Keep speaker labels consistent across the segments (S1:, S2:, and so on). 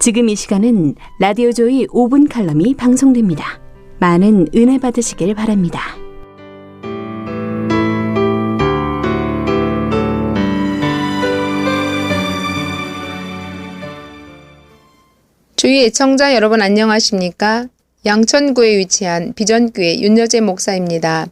S1: 지금 이 시간은 라디오 조이 5분 칼럼이 방송됩니다. 많은 은혜 받으시길 바랍니다.
S2: 주위 애청자 여러분 안녕하십니까? 양천구에 위치한 비전교회 윤여재 목사입니다.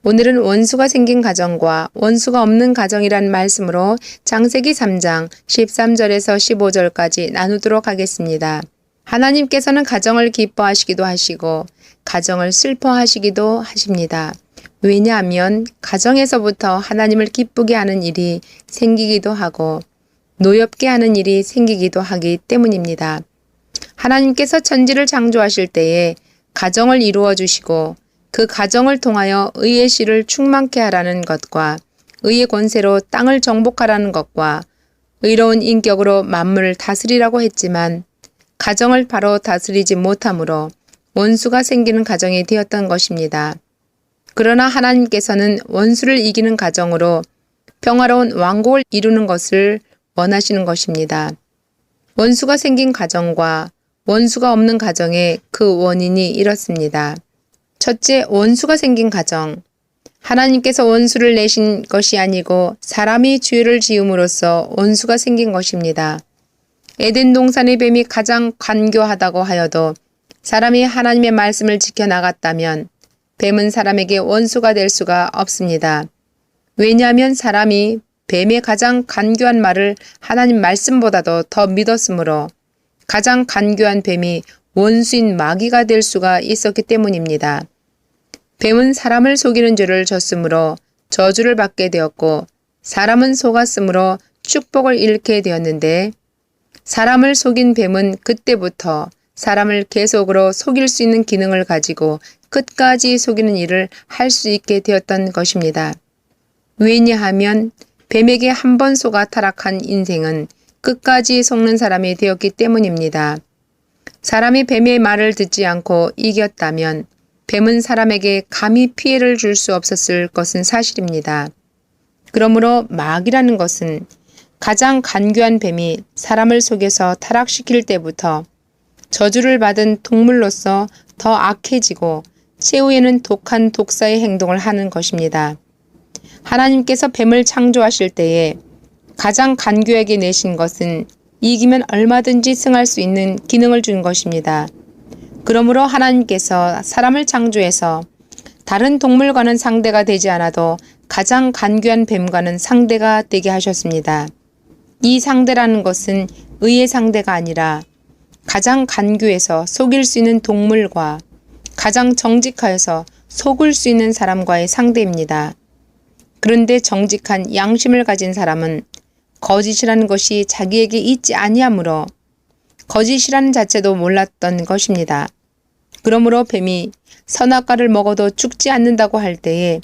S2: 오늘은 원수가 생긴 가정과 원수가 없는 가정이란 말씀으로 창세기 3장 13절에서 15절까지 나누도록 하겠습니다. 하나님께서는 가정을 기뻐하시기도 하시고 가정을 슬퍼하시기도 하십니다. 왜냐하면 가정에서부터 하나님을 기쁘게 하는 일이 생기기도 하고 노엽게 하는 일이 생기기도 하기 때문입니다. 하나님께서 천지를 창조하실 때에 가정을 이루어 주시고 그 가정을 통하여 의의 씨를 충만케 하라는 것과 의의 권세로 땅을 정복하라는 것과 의로운 인격으로 만물을 다스리라고 했지만 가정을 바로 다스리지 못함으로 원수가 생기는 가정이 되었던 것입니다. 그러나 하나님께서는 원수를 이기는 가정으로 평화로운 왕국을 이루는 것을 원하시는 것입니다. 원수가 생긴 가정과 원수가 없는 가정의 그 원인이 이렇습니다. 첫째, 원수가 생긴 가정. 하나님께서 원수를 내신 것이 아니고 사람이 죄를 지음으로써 원수가 생긴 것입니다. 에덴 동산의 뱀이 가장 간교하다고 하여도 사람이 하나님의 말씀을 지켜나갔다면 뱀은 사람에게 원수가 될 수가 없습니다. 왜냐하면 사람이 뱀의 가장 간교한 말을 하나님 말씀보다도 더 믿었으므로 가장 간교한 뱀이 원수인 마귀가 될 수가 있었기 때문입니다. 뱀은 사람을 속이는 죄를 졌으므로 저주를 받게 되었고 사람은 속았으므로 축복을 잃게 되었는데 사람을 속인 뱀은 그때부터 사람을 계속으로 속일 수 있는 기능을 가지고 끝까지 속이는 일을 할 수 있게 되었던 것입니다. 왜냐하면 뱀에게 한 번 속아 타락한 인생은 끝까지 속는 사람이 되었기 때문입니다. 사람이 뱀의 말을 듣지 않고 이겼다면 뱀은 사람에게 감히 피해를 줄 수 없었을 것은 사실입니다. 그러므로 마귀라는 것은 가장 간교한 뱀이 사람을 속여서 타락시킬 때부터 저주를 받은 동물로서 더 악해지고 최후에는 독한 독사의 행동을 하는 것입니다. 하나님께서 뱀을 창조하실 때에 가장 간교하게 내신 것은 이기면 얼마든지 승할 수 있는 기능을 준 것입니다. 그러므로 하나님께서 사람을 창조해서 다른 동물과는 상대가 되지 않아도 가장 간교한 뱀과는 상대가 되게 하셨습니다. 이 상대라는 것은 의의 상대가 아니라 가장 간교해서 속일 수 있는 동물과 가장 정직하여서 속을 수 있는 사람과의 상대입니다. 그런데 정직한 양심을 가진 사람은 거짓이라는 것이 자기에게 있지 아니하므로 거짓이라는 자체도 몰랐던 것입니다. 그러므로 뱀이 선악과를 먹어도 죽지 않는다고 할 때에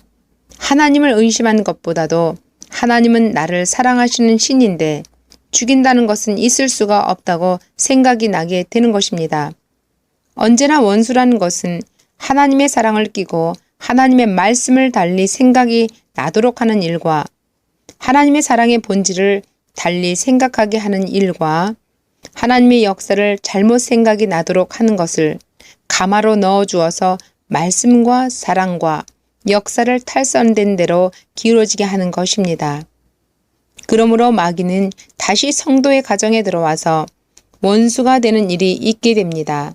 S2: 하나님을 의심하는 것보다도 하나님은 나를 사랑하시는 신인데 죽인다는 것은 있을 수가 없다고 생각이 나게 되는 것입니다. 언제나 원수라는 것은 하나님의 사랑을 끼고 하나님의 말씀을 달리 생각이 나도록 하는 일과 하나님의 사랑의 본질을 달리 생각하게 하는 일과 하나님의 역사를 잘못 생각이 나도록 하는 것을 가마로 넣어주어서 말씀과 사랑과 역사를 탈선된 대로 기울어지게 하는 것입니다. 그러므로 마귀는 다시 성도의 가정에 들어와서 원수가 되는 일이 있게 됩니다.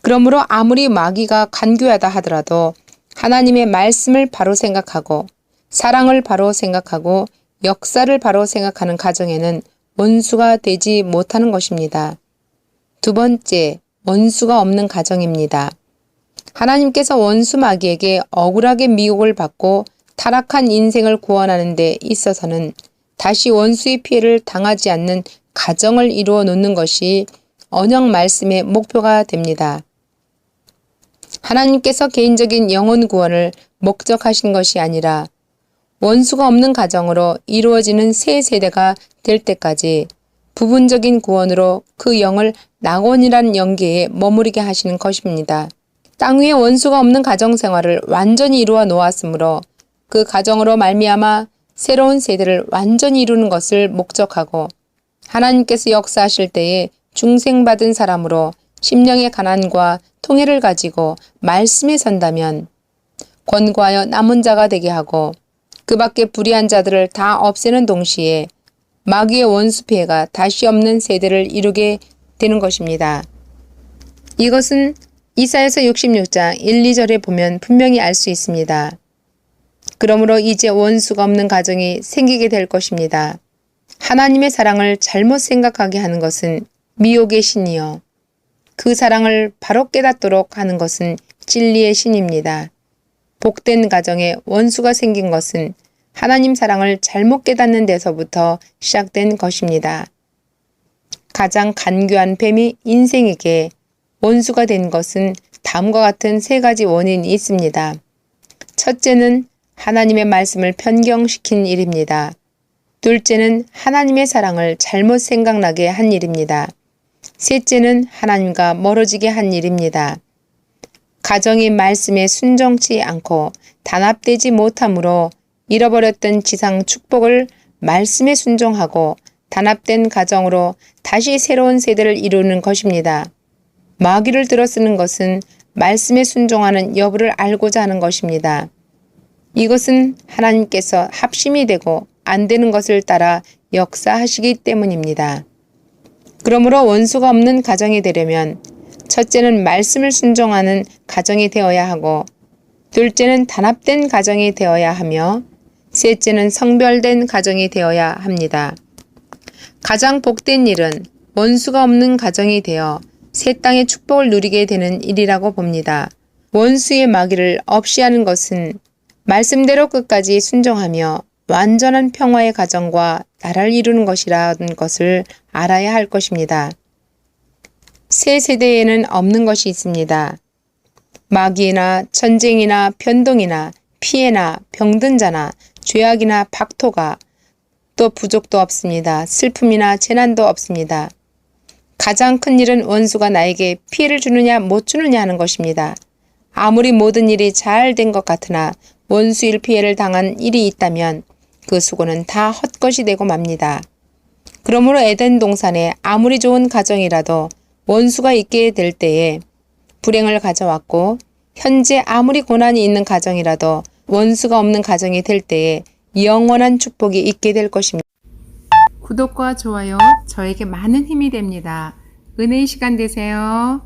S2: 그러므로 아무리 마귀가 간교하다 하더라도 하나님의 말씀을 바로 생각하고 사랑을 바로 생각하고 역사를 바로 생각하는 가정에는 원수가 되지 못하는 것입니다. 두 번째, 원수가 없는 가정입니다. 하나님께서 원수 마귀에게 억울하게 미혹을 받고 타락한 인생을 구원하는 데 있어서는 다시 원수의 피해를 당하지 않는 가정을 이루어 놓는 것이 언약 말씀의 목표가 됩니다. 하나님께서 개인적인 영혼 구원을 목적하신 것이 아니라 원수가 없는 가정으로 이루어지는 새 세대가 될 때까지 부분적인 구원으로 그 영을 낙원이라는 영계에 머무르게 하시는 것입니다. 땅 위에 원수가 없는 가정 생활을 완전히 이루어 놓았으므로 그 가정으로 말미암아 새로운 세대를 완전히 이루는 것을 목적하고 하나님께서 역사하실 때에 중생받은 사람으로 심령의 가난과 통해를 가지고 말씀에 선다면 권고하여 남은 자가 되게 하고 그 밖에 불의한 자들을 다 없애는 동시에 마귀의 원수 피해가 다시 없는 세대를 이루게 되는 것입니다. 이것은 이사야서 66장 1, 2절에 보면 분명히 알 수 있습니다. 그러므로 이제 원수가 없는 가정이 생기게 될 것입니다. 하나님의 사랑을 잘못 생각하게 하는 것은 미혹의 신이요. 그 사랑을 바로 깨닫도록 하는 것은 진리의 신입니다. 복된 가정에 원수가 생긴 것은 하나님 사랑을 잘못 깨닫는 데서부터 시작된 것입니다. 가장 간교한 뱀이 인생에게 원수가 된 것은 다음과 같은 세 가지 원인이 있습니다. 첫째는 하나님의 말씀을 변경시킨 일입니다. 둘째는 하나님의 사랑을 잘못 생각나게 한 일입니다. 셋째는 하나님과 멀어지게 한 일입니다. 가정이 말씀에 순종치 않고 단합되지 못함으로 잃어버렸던 지상 축복을 말씀에 순종하고 단합된 가정으로 다시 새로운 세대를 이루는 것입니다. 마귀를 들어쓰는 것은 말씀에 순종하는 여부를 알고자 하는 것입니다. 이것은 하나님께서 합심이 되고 안 되는 것을 따라 역사하시기 때문입니다. 그러므로 원수가 없는 가정이 되려면 첫째는 말씀을 순종하는 가정이 되어야 하고 둘째는 단합된 가정이 되어야 하며 셋째는 성별된 가정이 되어야 합니다. 가장 복된 일은 원수가 없는 가정이 되어 새 땅의 축복을 누리게 되는 일이라고 봅니다. 원수의 마귀를 없이 하는 것은 말씀대로 끝까지 순종하며 완전한 평화의 가정과 나라를 이루는 것이라는 것을 알아야 할 것입니다. 새 세대에는 없는 것이 있습니다. 마귀나 전쟁이나 변동이나 피해나 병든 자나 죄악이나 박토가 또 부족도 없습니다. 슬픔이나 재난도 없습니다. 가장 큰 일은 원수가 나에게 피해를 주느냐 못 주느냐 하는 것입니다. 아무리 모든 일이 잘 된 것 같으나 원수일 피해를 당한 일이 있다면 그 수고는 다 헛것이 되고 맙니다. 그러므로 에덴 동산에 아무리 좋은 가정이라도 원수가 있게 될 때에 불행을 가져왔고 현재 아무리 고난이 있는 가정이라도 원수가 없는 가정이 될 때에 영원한 축복이 있게 될 것입니다. 구독과 좋아요 저에게 많은 힘이 됩니다. 은혜의 시간 되세요.